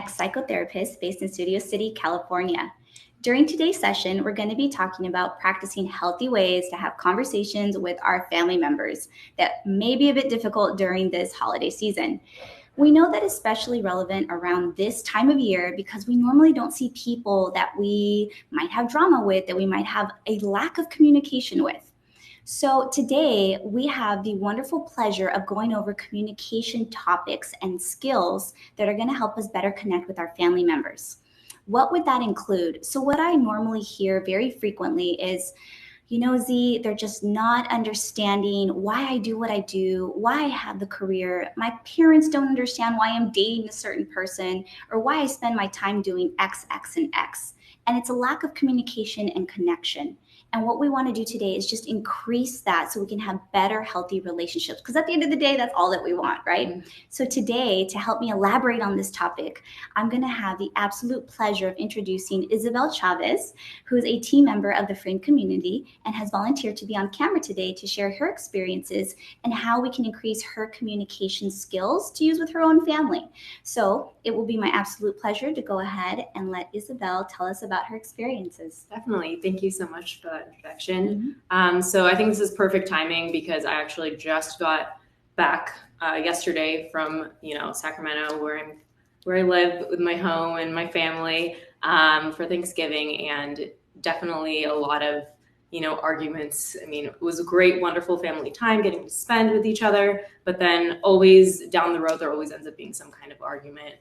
psychotherapist based in Studio City, California. During today's session, we're going to be talking about practicing healthy ways to have conversations with our family members that may be a bit difficult during this holiday season. We know that especially relevant around this time of year because we normally don't see people that we might have drama with, that we might have a lack of communication with. So today we have the wonderful pleasure of going over communication topics and skills that are going to help us better connect with our family members. What would that include? So what I normally hear very frequently is, Z, they're just not understanding why I do what I do, why I have the career. My parents don't understand why I'm dating a certain person or why I spend my time doing X, X, and X. And it's a lack of communication and connection. And what we want to do today is just increase that so we can have better, healthy relationships. Because at the end of the day, that's all that we want, right? Mm-hmm. So today, to help me elaborate on this topic, I'm going to have the absolute pleasure of introducing Isabel Chavez, who is a team member of the Friend community and has volunteered to be on camera today to share her experiences and how we can increase her communication skills to use with her own family. So it will be my absolute pleasure to go ahead and let Isabel tell us about her experiences. Definitely. Thank you so much for that introduction. Mm-hmm. So I think this is perfect timing because I actually just got back yesterday from Sacramento, where I live with my home and my family for Thanksgiving, and definitely a lot of arguments. I mean, it was a great, wonderful family time getting to spend with each other, but then always down the road there always ends up being some kind of argument.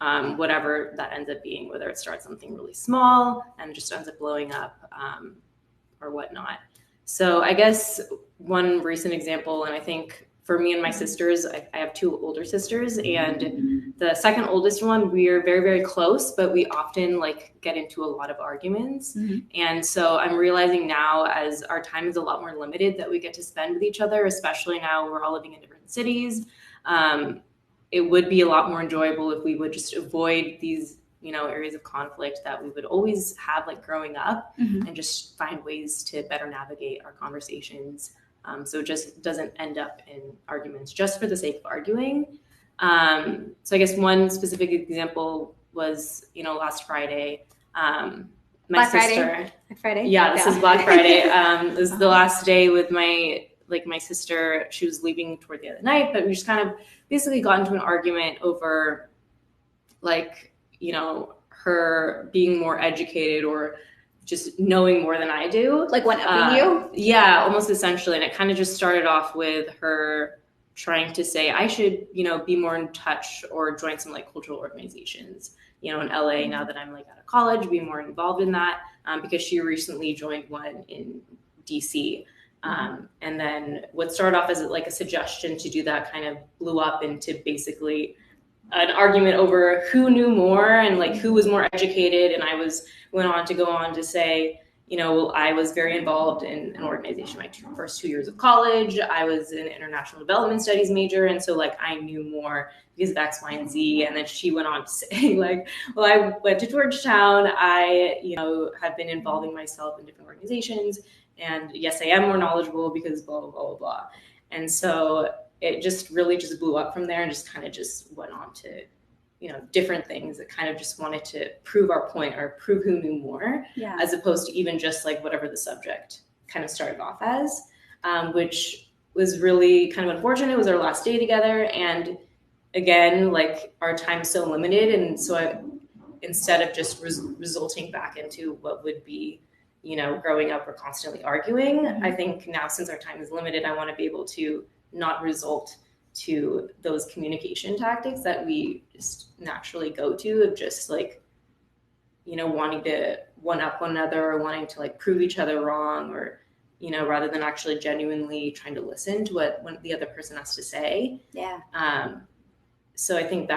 Whatever that ends up being, whether it starts something really small and just ends up blowing up or whatnot. So I guess one recent example, and I think for me and my sisters, I have two older sisters, and the second oldest one, we are very, very close, but we often get into a lot of arguments. Mm-hmm. And so I'm realizing now, as our time is a lot more limited that we get to spend with each other, especially now we're all living in different cities, it would be a lot more enjoyable if we would just avoid these, areas of conflict that we would always have growing up, mm-hmm. and just find ways to better navigate our conversations. So it just doesn't end up in arguments just for the sake of arguing. So I guess one specific example was, last Friday, Black Friday. Yeah, this is Black Friday. It was the last day with my sister. She was leaving toward the other night, but we just kind of basically got into an argument over her being more educated or just knowing more than I do. One-upping you? Yeah, almost essentially. And it kind of just started off with her trying to say I should, be more in touch or join some cultural organizations, in LA now that I'm out of college, be more involved in that, because she recently joined one in DC. And then what started off as a suggestion to do that kind of blew up into basically an argument over who knew more and who was more educated. And I went on to say, I was very involved in an organization my first 2 years of college. I was an international development studies major. And so I knew more because of X, Y, and Z. And then she went on to say well, I went to Georgetown. I, have been involving myself in different organizations. And yes, I am more knowledgeable because blah, blah, blah, blah. And so it just really just blew up from there and just kind of just went on to, different things that kind of just wanted to prove our point or prove who knew more, as opposed to even just whatever the subject kind of started off as, which was really kind of unfortunate. It was our last day together. And again, our time's so limited. And so instead of just resulting back into what would be, growing up, we're constantly arguing. Mm-hmm. I think now, since our time is limited, I want to be able to not result to those communication tactics that we just naturally go to of just wanting to one up one another or wanting to prove each other wrong, or, rather than actually genuinely trying to listen to what the other person has to say. Yeah. So I think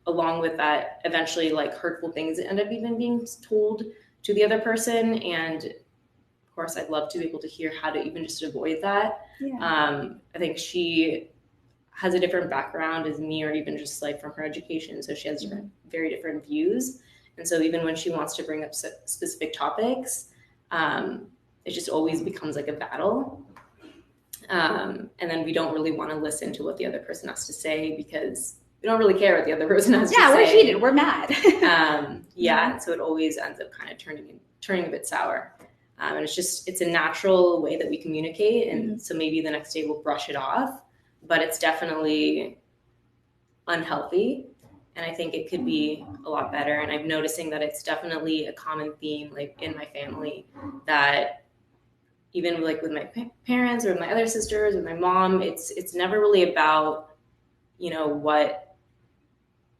along with that, eventually hurtful things end up even being told to the other person. And of course, I'd love to be able to hear how to even just avoid that. Yeah. I think she has a different background as me, or even just from her education. So she has very different views. And so even when she wants to bring up specific topics, it just always becomes a battle. And then we don't really want to listen to what the other person has to say because we don't really care what the other person has to say. Yeah, we're heated. We're mad. And so it always ends up kind of turning a bit sour. And it's a natural way that we communicate. And so maybe the next day we'll brush it off, but it's definitely unhealthy. And I think it could be a lot better. And I'm noticing that it's definitely a common theme, like in my family, that even like with my parents or with my other sisters or my mom, it's never really about, what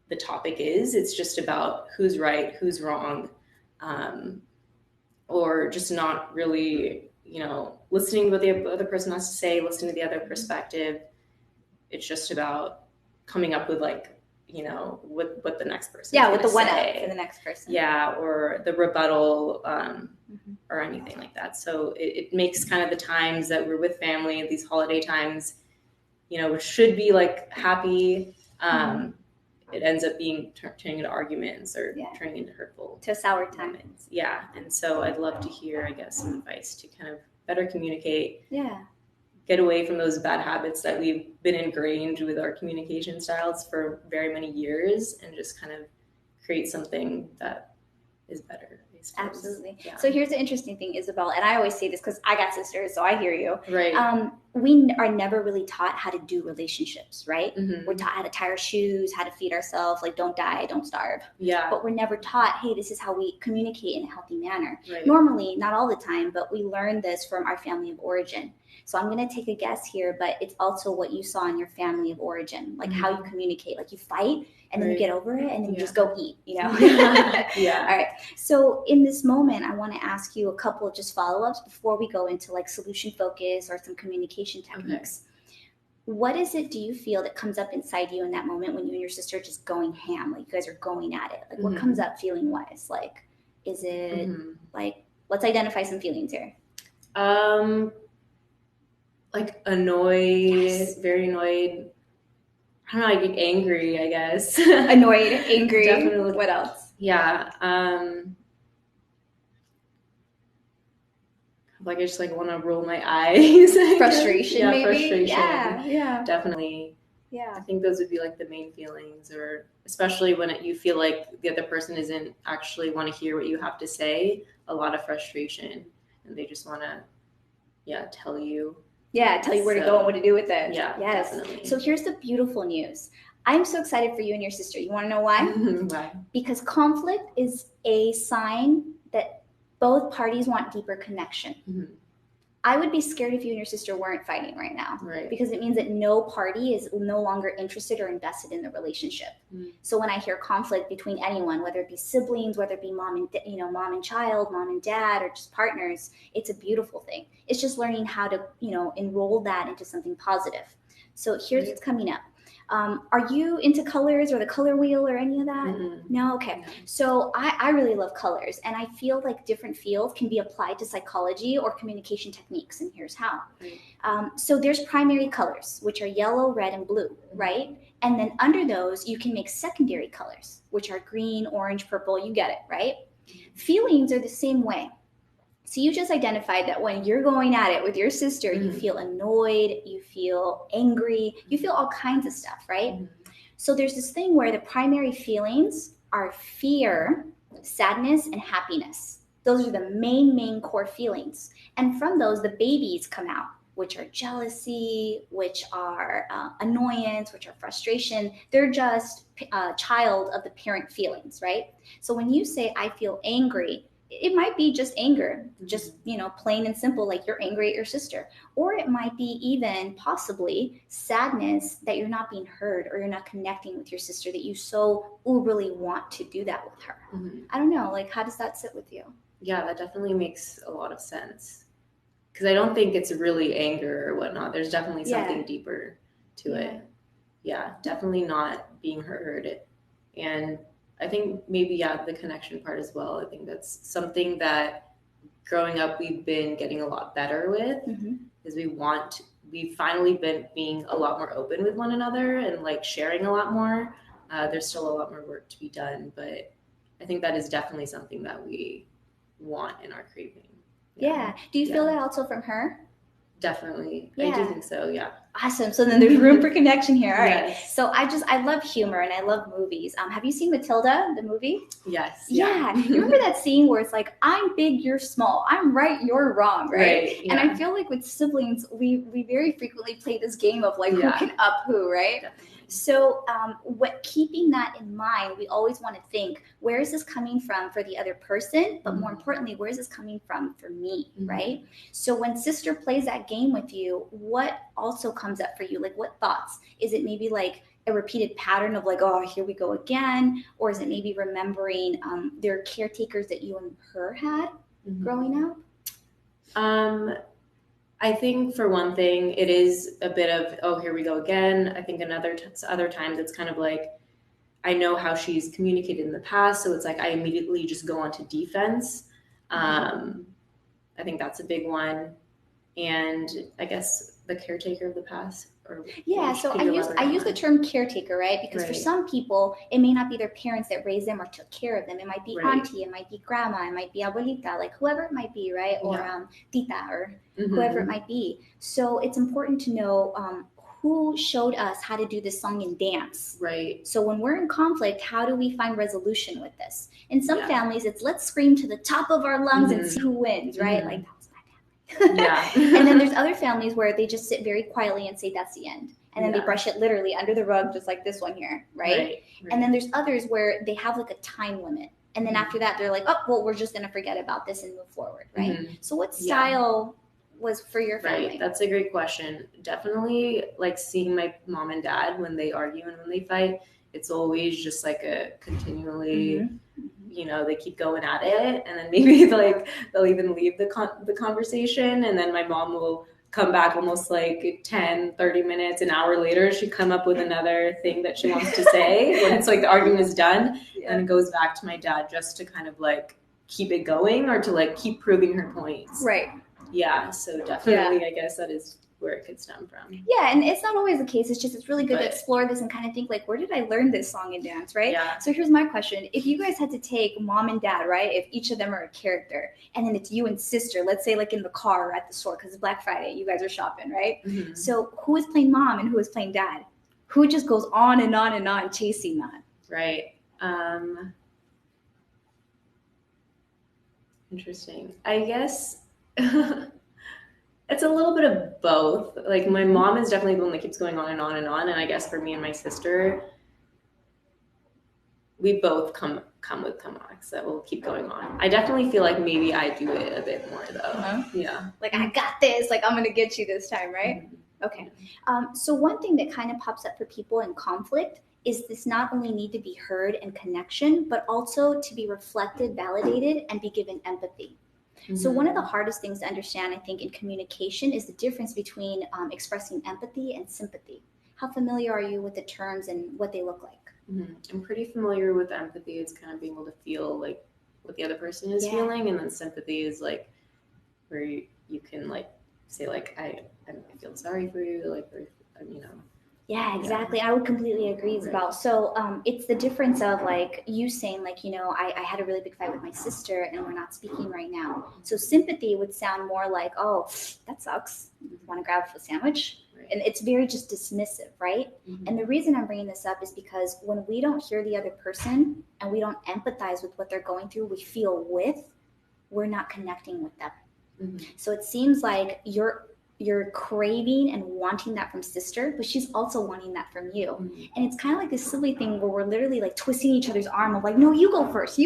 the topic is. It's just about who's right, who's wrong, or just not really, listening to what the other person has to say, listening to the other perspective. It's just about coming up with what the next person with the one up for the next person. Yeah, or the rebuttal or anything like that. So it makes kind of the times that we're with family, these holiday times, which should be like happy, it ends up being turning into arguments or turning into hurtful. To sour times. Yeah, and so I'd love to hear, I guess, some advice to kind of better communicate. Yeah. Get away from those bad habits that we've been ingrained with our communication styles for very many years and just kind of create something that is better. Absolutely. Yeah. So here's the interesting thing, Isabel, and I always say this because I got sisters, so I hear you. Right. We are never really taught how to do relationships, right? We're taught how to tie our shoes, how to feed ourselves, like don't die, don't starve. Yeah. But we're never taught, hey, this is how we communicate in a healthy manner. Right. Normally, not all the time, but we learn this from our family of origin. So I'm going to take a guess here, but it's also what you saw in your family of origin, like how you communicate, like you fight and then you get over it and then you just go eat, Yeah. All right. So in this moment, I want to ask you a couple of just follow-ups before we go into like solution focus or some communication techniques. Okay. What is it, do you feel, that comes up inside you in that moment when you and your sister are just going ham, like you guys are going at it? Like what comes up feeling wise? Like, is it like, let's identify some feelings here. Like annoyed, very annoyed. I don't know, I get angry, I guess. Annoyed, angry. Definitely. What else? Yeah. Like I just want to roll my eyes. Frustration, maybe? Frustration. Yeah. Definitely. Yeah. I think those would be like the main feelings, or especially when you feel like the other person isn't actually want to hear what you have to say, a lot of frustration, and they just want to, tell you. Yeah, tell you where to go and what to do with it. Yeah, yes. Definitely. So here's the beautiful news. I'm so excited for you and your sister. You want to know why? Why? Because conflict is a sign that both parties want deeper connection. I would be scared if you and your sister weren't fighting right now. Right. Because it means that no party is no longer interested or invested in the relationship. So when I hear conflict between anyone, whether it be siblings, whether it be mom and child, mom and dad, or just partners, it's a beautiful thing. It's just learning how to, enroll that into something positive. So here's what's coming up. Are you into colors or the color wheel or any of that? No? Okay. So I really love colors, and I feel like different fields can be applied to psychology or communication techniques, and here's how. So there's primary colors, which are yellow, red, and blue, right? And then under those, you can make secondary colors, which are green, orange, purple, you get it, right? Feelings are the same way. So you just identified that when you're going at it with your sister, you feel annoyed, you feel angry, you feel all kinds of stuff, right? So there's this thing where the primary feelings are fear, sadness, and happiness. Those are the main core feelings. And from those, the babies come out, which are jealousy, which are annoyance, which are frustration. They're just a child of the parent feelings, right? So when you say, I feel angry, it might be just anger, just, plain and simple, like you're angry at your sister. Or it might be even possibly sadness that you're not being heard or you're not connecting with your sister, that you so uberly want to do that with her. I don't know, like, how does that sit with you? Yeah, that definitely makes a lot of sense. Because I don't think it's really anger or whatnot. There's definitely something deeper to it. Yeah, definitely not being heard. And I think maybe, the connection part as well. I think that's something that growing up we've been getting a lot better with, because we've finally been being a lot more open with one another and like sharing a lot more. There's still a lot more work to be done, but I think that is definitely something that we want in our craving. Yeah. Do you feel that also from her? Definitely. Yeah. I do think so, yeah. Awesome. So then there's room for connection here. All right. Yes. So I love humor and I love movies. Have you seen Matilda, the movie? Yes. Yeah. You remember that scene where it's like, I'm big, you're small. I'm right, you're wrong, right? Yeah. And I feel like with siblings, we very frequently play this game of like, who can up who, right? Definitely. So keeping that in mind, we always want to think, where is this coming from for the other person? But more importantly, where is this coming from for me, right? So when sister plays that game with you, what also comes up for you? Like what thoughts? Is it maybe like a repeated pattern of like, oh, here we go again? Or is it maybe remembering their caretakers that you and her had growing up? I think for one thing, it is a bit of, oh, here we go again. I think other times it's kind of like, I know how she's communicated in the past, so it's like I immediately just go onto defense. I think that's a big one. And I guess the caretaker of the past. So I use the term caretaker, right? Because for some people, it may not be their parents that raised them or took care of them. It might be auntie, it might be grandma, it might be abuelita, like whoever it might be, right? Or tita, or whoever it might be. So it's important to know who showed us how to do this song and dance. Right. So when we're in conflict, how do we find resolution with this? In some families, it's let's scream to the top of our lungs and see who wins, right? Like, yeah. And then there's other families where they just sit very quietly and say that's the end, and then they brush it literally under the rug, just like this one here, right? And then there's others where they have like a time limit, and then after that they're like, oh well, we're just gonna forget about this and move forward, right? So what style was for your family? Right, that's a great question. Definitely like seeing my mom and dad when they argue and when they fight, it's always just like a continually you know, they keep going at it, and then maybe like they'll even leave the conversation, and then my mom will come back almost like 10-30 minutes, an hour later, she'd come up with another thing that she wants to say when it's like the argument is done, and it goes back to my dad just to kind of like keep it going or to like keep proving her points. Right. Yeah, so definitely I guess that is where it could stem from. Yeah, and it's not always the case. It's just, it's really good to explore this and kind of think like, where did I learn this song and dance, right? Yeah. So here's my question. If you guys had to take mom and dad, right, if each of them are a character, and then it's you and sister, let's say like in the car or at the store, because it's Black Friday, you guys are shopping, right? So who is playing mom and who is playing dad? Who just goes on and on and on chasing that? Right. Interesting. I guess it's a little bit of both. Like my mom is definitely the one that keeps going on and on and on. And I guess for me and my sister, we both come with comebacks that will keep going on. I definitely feel like maybe I do it a bit more though. Yeah. Like I got this, like I'm going to get you this time, right? Okay. So one thing that kind of pops up for people in conflict is this not only need to be heard and connection, but also to be reflected, validated, and be given empathy. So one of the hardest things to understand, I think, in communication is the difference between expressing empathy and sympathy. How familiar are you with the terms and what they look like? I'm pretty familiar with empathy. It's kind of being able to feel like what the other person is feeling, and then sympathy is like where you can like say like I feel sorry for you, like, or, you know. Yeah, exactly. I would completely agree, Isabel. So it's the difference of like you saying like, you know, I had a really big fight with my sister and we're not speaking right now. So sympathy would sound more like, oh, that sucks. Want to grab a sandwich? And it's very just dismissive, right? And the reason I'm bringing this up is because when we don't hear the other person and we don't empathize with what they're going through, we feel we're not connecting with them. So it seems like you're craving and wanting that from sister, but she's also wanting that from you. And it's kind of like this silly thing where we're literally like twisting each other's arm of like, no, you go first,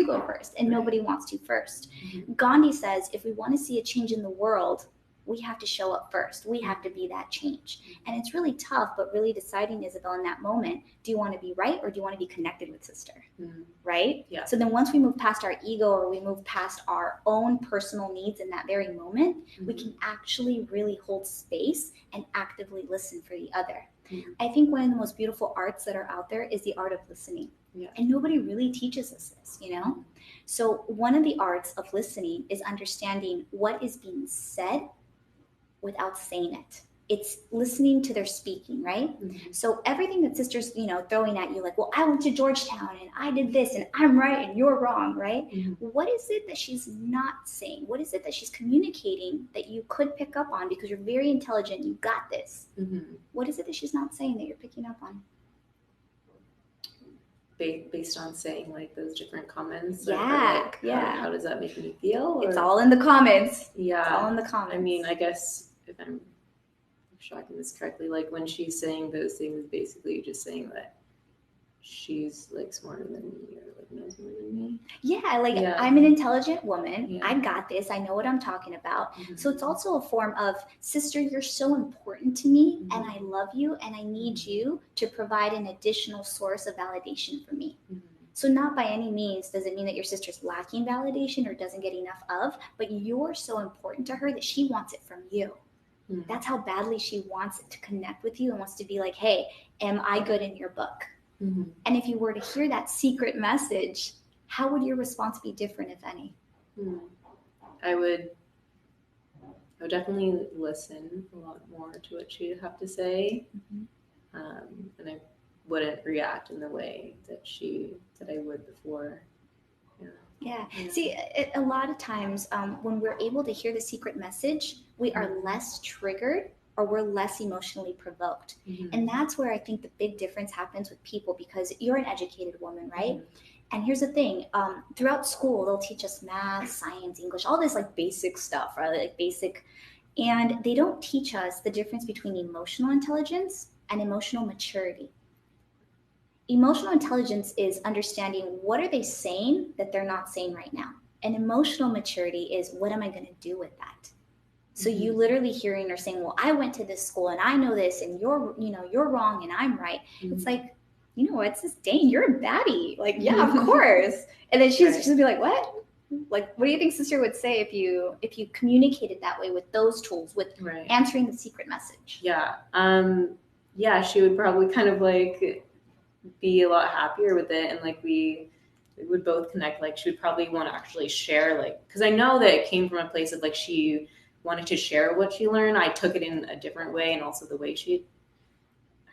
and nobody wants to first. Gandhi says, if we want to see a change in the world, we have to show up first. We have to be that change. And it's really tough, but really deciding, Isabel, in that moment, do you want to be right or do you want to be connected with sister? Right? Yeah. So then once we move past our ego or we move past our own personal needs in that very moment, we can actually really hold space and actively listen for the other. I think one of the most beautiful arts that are out there is the art of listening. And nobody really teaches us this, you know? So one of the arts of listening is understanding what is being said without saying it. it's listening to their speaking, right? Mhm. So everything that sister's, throwing at you, like, well, I went to Georgetown and I did this and I'm right and you're wrong, right? Mhm. What is it that she's not saying? What is it that she's communicating that you could pick up on because you're very intelligent, you got this? Mhm. What is it that she's not saying that you're picking up on? Based on saying like those different comments, Yeah, or like yeah. how does that make me feel? It's Or- all in the comments. yeah, It's all in the comments. I mean, I guess if I'm shocking this correctly, like when she's saying those things, basically just saying that she's like smarter than me or like knows more than me. Yeah, like Yeah. I'm an intelligent woman. Yeah. I got this. I know what I'm talking about. Mhm. So it's also a form of, sister, you're so important to me Mhm. and I love you and I need you to provide an additional source of validation for me. Mhm. So not by any means does it mean that your sister's lacking validation or doesn't get enough of, but you're so important to her that she wants it from you. Mhm. That's how badly she wants it to connect with you and wants to be like, hey, am I good in your book? Mhm. And if you were to hear that secret message, how would your response be different, if any? I would definitely listen a lot more to what she'd have to say, and I wouldn't react in the way that I would before. Yeah. See, a lot of times when we're able to hear the secret message, we are less triggered or we're less emotionally provoked. Mhm. And that's where I think the big difference happens with people, because you're an educated woman, right? And here's the thing, throughout school, they'll teach us math, science, English, all this like basic stuff, right? Like basic. And they don't teach us the difference between emotional intelligence and emotional maturity. Emotional intelligence is understanding what are they saying that they're not saying right now. And emotional maturity is, what am I going to do with that? So you literally hearing her saying, well, I went to this school and I know this and you're wrong and I'm right. It's like, you know what, it's just, dang, you're a baddie. Like, yeah, of course. And then she's just be like, what? Like, what do you think sister would say if you communicated that way with those tools, with answering the secret message? Yeah, she would probably kind of like be a lot happier with it, and like we would both connect. Like she would probably want to actually share, like, because I know that it came from a place of like she wanted to share what she learned. I took it in a different way, and also the way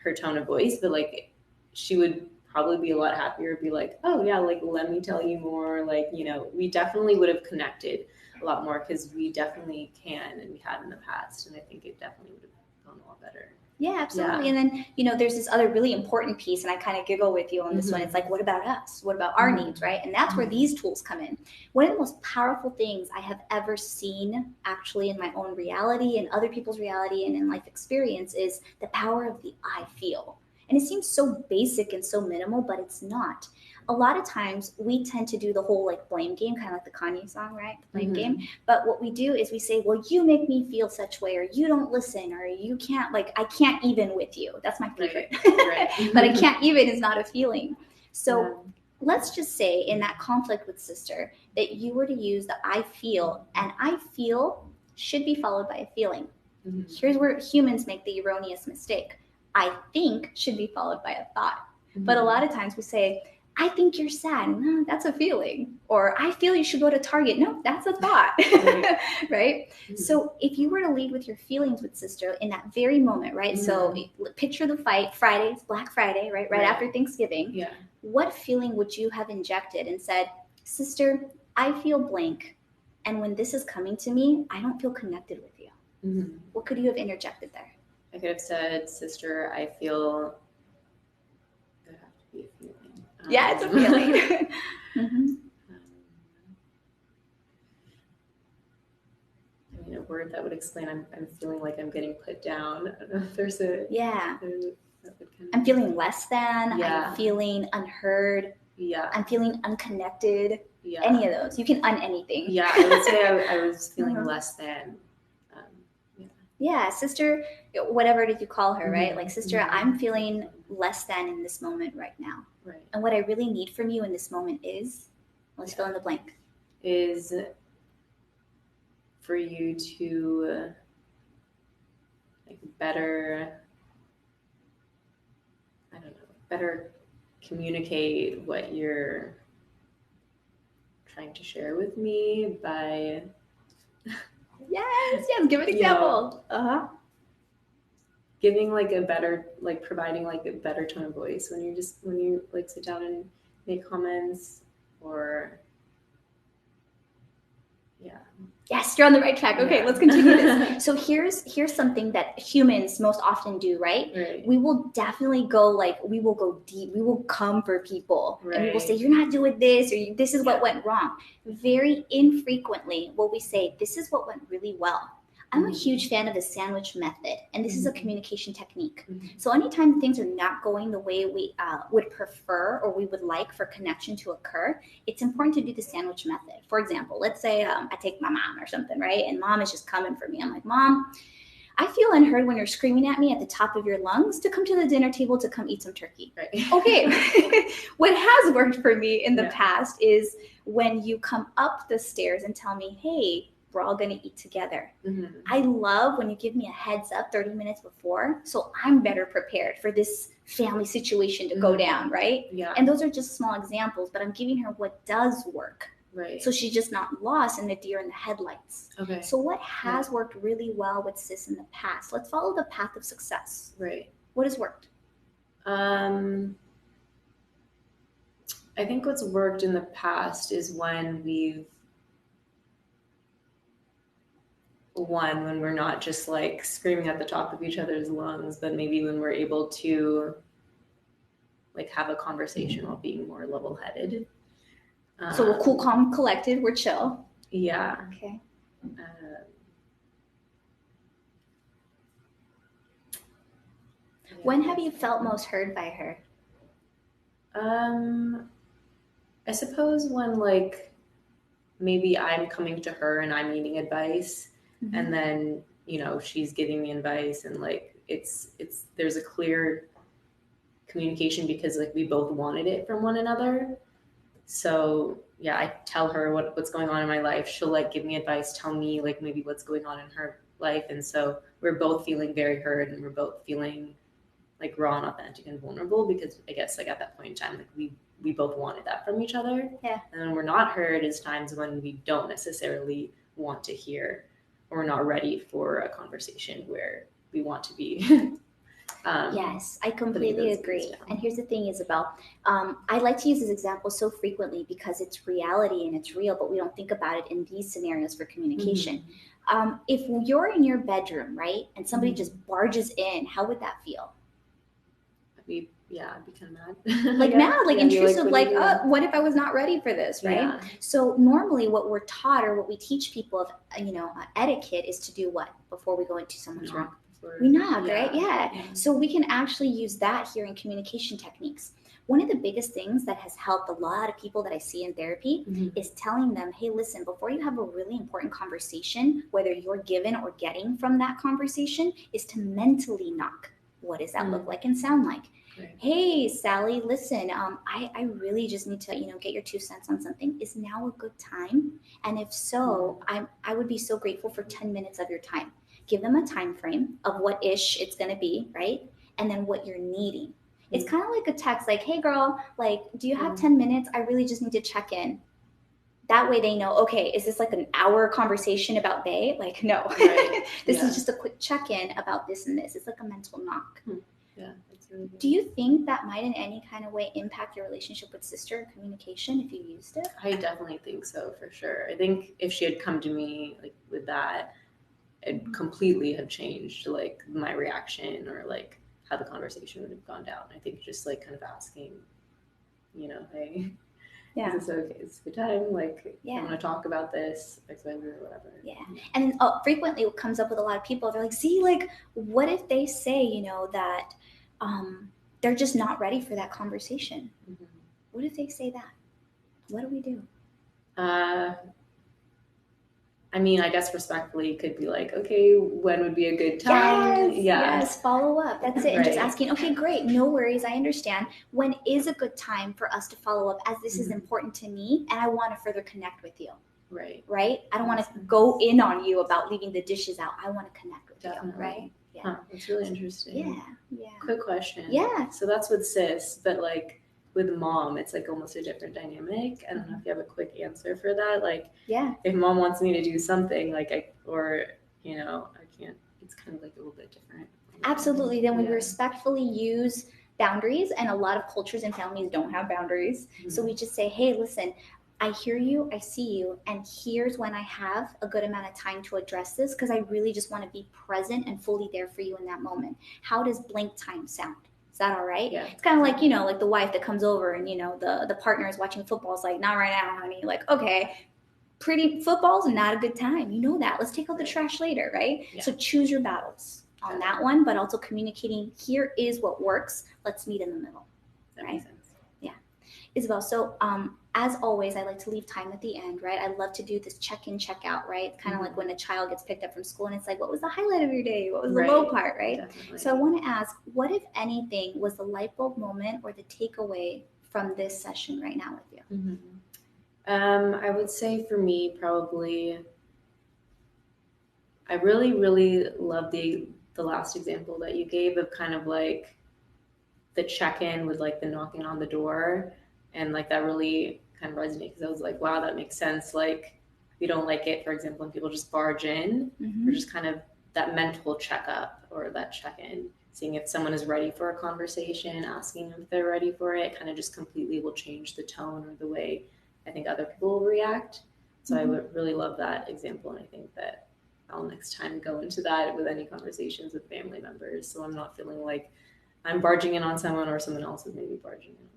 her tone of voice, but like she would probably be a lot happier, be like, oh yeah, like let me tell you more. Like, we definitely would have connected a lot more, because we definitely can, and we had in the past, and I think it definitely would have gone a lot better. Yeah, absolutely. Yeah. And then, there's this other really important piece, and I kind of giggle with you on this one. It's like, what about us? What about our needs, right? And that's where these tools come in. One of the most powerful things I have ever seen, actually, in my own reality and other people's reality and in life experience, is the power of the I feel. And it seems so basic and so minimal, but it's not. A lot of times we tend to do the whole like blame game, kind of like the Kanye song, right? The blame game. But what we do is we say, well, you make me feel such way, or you don't listen, or you can't, like, I can't even with you. That's my favorite. Right. But I can't even is not a feeling. So let's just say in that conflict with sister that you were to use the I feel, and I feel should be followed by a feeling. Here's where humans make the erroneous mistake. I think should be followed by a thought. But a lot of times we say, I think you're sad. No, that's a feeling. Or I feel you should go to Target. No, that's a thought. Right? So if you were to lead with your feelings with sister in that very moment, right? So picture the fight, Friday, Black Friday, right? Right after Thanksgiving. Yeah. What feeling would you have injected and said, sister, I feel blank. And when this is coming to me, I don't feel connected with you. What could you have interjected there? I could have said, sister, I feel... It would have to be a feeling. Yeah, it's a feeling. I mean, a word that would explain I'm feeling like I'm getting put down. I don't know if there's a... Yeah. I'm feeling less than. Yeah. I'm feeling unheard. Yeah. I'm feeling unconnected. Yeah. Any of those. You can anything. Yeah, I would say I was feeling less than. Yeah, sister, whatever did you call her, right? Like, sister, I'm feeling less than in this moment right now. Right. And what I really need from you in this moment is, let's fill in the blank. Is for you to better communicate what you're trying to share with me by... Yes, give an example. giving like a better, like providing like a better tone of voice when you like sit down and make comments, or yeah. Yes, you're on the right track. Okay, Yeah. let's continue this. So here's something that humans most often do, right? Right. We will definitely we will go deep. We will come for people. Right. And we will say, you're not doing this, or this is what went wrong. Very infrequently will we say, this is what went really well. I'm a huge fan of the sandwich method, and this is a communication technique. So anytime things are not going the way we would prefer or we would like for connection to occur, it's important to do the sandwich method. For example, let's say I take my mom or something, right? And mom is just coming for me. I'm like, Mom, I feel unheard when you're screaming at me at the top of your lungs to come to the dinner table to come eat some turkey. Right. Okay. What has worked for me in the past is when you come up the stairs and tell me, hey, we're all going to eat together. I love when you give me a heads up 30 minutes before, so I'm better prepared for this family situation to go down, right? Yeah. And those are just small examples, but I'm giving her what does work. Right. So she's just not lost in the deer in the headlights. Okay. So what has worked really well with Sis in the past? Let's follow the path of success. Right. What has worked? I think what's worked in the past is when we're not just like screaming at the top of each other's lungs, but maybe when we're able to like have a conversation while being more level-headed. So we're cool, calm, collected. We're chill. Yeah. Okay. When have you felt most heard by her? I suppose when like maybe I'm coming to her and I'm needing advice, and then she's giving me advice, and like it's there's a clear communication because like we both wanted it from one another. So yeah, I tell her what's going on in my life. She'll like give me advice, tell me like maybe what's going on in her life, and so we're both feeling very heard, and we're both feeling like raw and authentic and vulnerable, because I guess like at that point in time, like we both wanted that from each other. Yeah. And when we're not heard is times when we don't necessarily want to hear, or we're not ready for a conversation where we want to be. Yes, I completely agree. And here's the thing, Isabel. I like to use this example so frequently because it's reality and it's real, but we don't think about it in these scenarios for communication. If you're in your bedroom, right, and somebody just barges in, how would that feel? I'd be kind of mad. Like mad, like intrusive, like, what if I was not ready for this, right? Yeah. So normally what we're taught, or what we teach people of, etiquette, is to do what before we go into someone's room? We knock, right? Yeah. So we can actually use that here in communication techniques. One of the biggest things that has helped a lot of people that I see in therapy is telling them, hey, listen, before you have a really important conversation, whether you're given or getting from that conversation, is to mentally knock. What does that look like and sound like? Right. Hey, Sally, listen, I really just need to, get your 2 cents on something. Is now a good time? And if so, I would be so grateful for 10 minutes of your time. Give them a time frame of what-ish it's going to be, right? And then what you're needing. It's kind of like a text, like, hey, girl, like, do you have 10 minutes? I really just need to check in. That way they know, okay, is this like an hour conversation about bae? Like, no. Right. This is just a quick check-in about this and this. It's like a mental knock. Yeah, that's really good. Do you think that might in any kind of way impact your relationship with sister communication if you used it? I definitely think so, for sure. I think if she had come to me like with that, it completely have changed like my reaction, or like how the conversation would have gone down. I think just like kind of asking, hey, is this okay? It's a good time. Like, I want to talk about this, X, Y, Z, or whatever. Yeah. And frequently it comes up with a lot of people. They're like, see, like, what if they say, that they're just not ready for that conversation? What if they say that? What do we do? I mean, I guess respectfully could be like, okay, when would be a good time? Yes, follow up. That's it. Right. And just asking, okay, great, no worries, I understand. When is a good time for us to follow up, as this is important to me and I want to further connect with you? Right? I don't want to go in on you about leaving the dishes out. I want to connect with you, right? Yeah. Huh, that's really interesting. Yeah. Quick question. Yeah. So that's with sis, but like with mom, it's like almost a different dynamic. I don't know if you have a quick answer for that. Like, if mom wants me to do something, like I can't, it's kind of like a little bit different. Absolutely. Then we Yeah. respectfully use boundaries, and a lot of cultures and families don't have boundaries. So we just say, hey, listen, I hear you, I see you, and here's when I have a good amount of time to address this because I really just want to be present and fully there for you in that moment. How does blank time sound? Is that all right? Yeah. It's kind of like, you know, like the wife that comes over and, you know, the partner is watching football. It's like, not right now, honey. Like, okay, pretty football's not a good time. You know that. Let's take out the trash later, right? Yeah. So choose your battles on that one, but also communicating here is what works. Let's meet in the middle. That Right? makes sense. Isabel, so as always, I like to leave time at the end, right? I love to do this check-in, check-out, right? It's kind of like when a child gets picked up from school and it's like, what was the highlight of your day? What was the low part, right? Definitely. So I want to ask, what, if anything, was the light bulb moment or the takeaway from this session right now with you? I would say for me, probably, I really, really love the last example that you gave of kind of like the check-in with like the knocking on the door, and like that really kind of resonated because I was like, wow, that makes sense. Like we don't like it, for example, when people just barge in, or just kind of that mental checkup or that check-in, seeing if someone is ready for a conversation, asking if they're ready for it, kind of just completely will change the tone or the way I think other people will react. So I would really love that example, and I think that I'll next time go into that with any conversations with family members, so I'm not feeling like I'm barging in on someone or someone else is maybe barging in on me.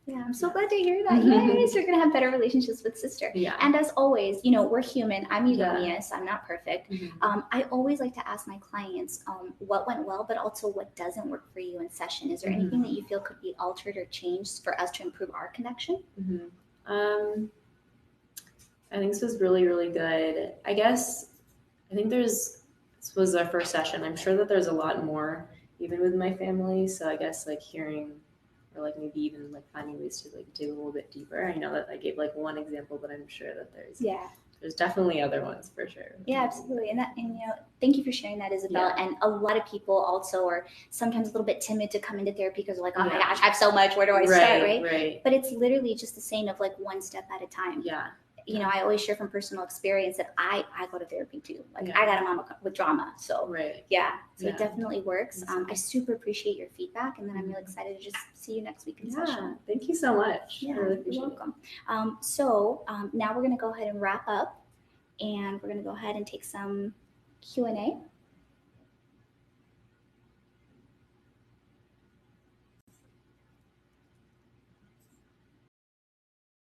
Yeah, I'm so glad to hear that. Yes, you're gonna have better relationships with sister. Yeah. And as always, you know, we're human. I'm euphonious. I'm not perfect. I always like to ask my clients what went well, but also what doesn't work for you in session. Is there anything that you feel could be altered or changed for us to improve our connection? I think this was really, really good. I think this was our first session. I'm sure that there's a lot more, even with my family. So I guess like hearing, or like maybe even like finding ways to like dig a little bit deeper. I know that I gave like one example, but I'm sure that there's definitely other ones for sure. Yeah, absolutely. And you know, thank you for sharing that, Isabel. And a lot of people also are sometimes a little bit timid to come into therapy because they're like, oh my gosh, I have so much. Where do I start? Right. But it's literally just the saying of like one step at a time. Yeah. You know, I always share from personal experience that I go to therapy too. Like I got a mama with drama. So it definitely works. I super appreciate your feedback, and then I'm really excited to just see you next week in session. Thank you so much. Yeah, I really appreciate you're welcome. So now we're going to go ahead and wrap up, and we're going to go ahead and take some Q&A.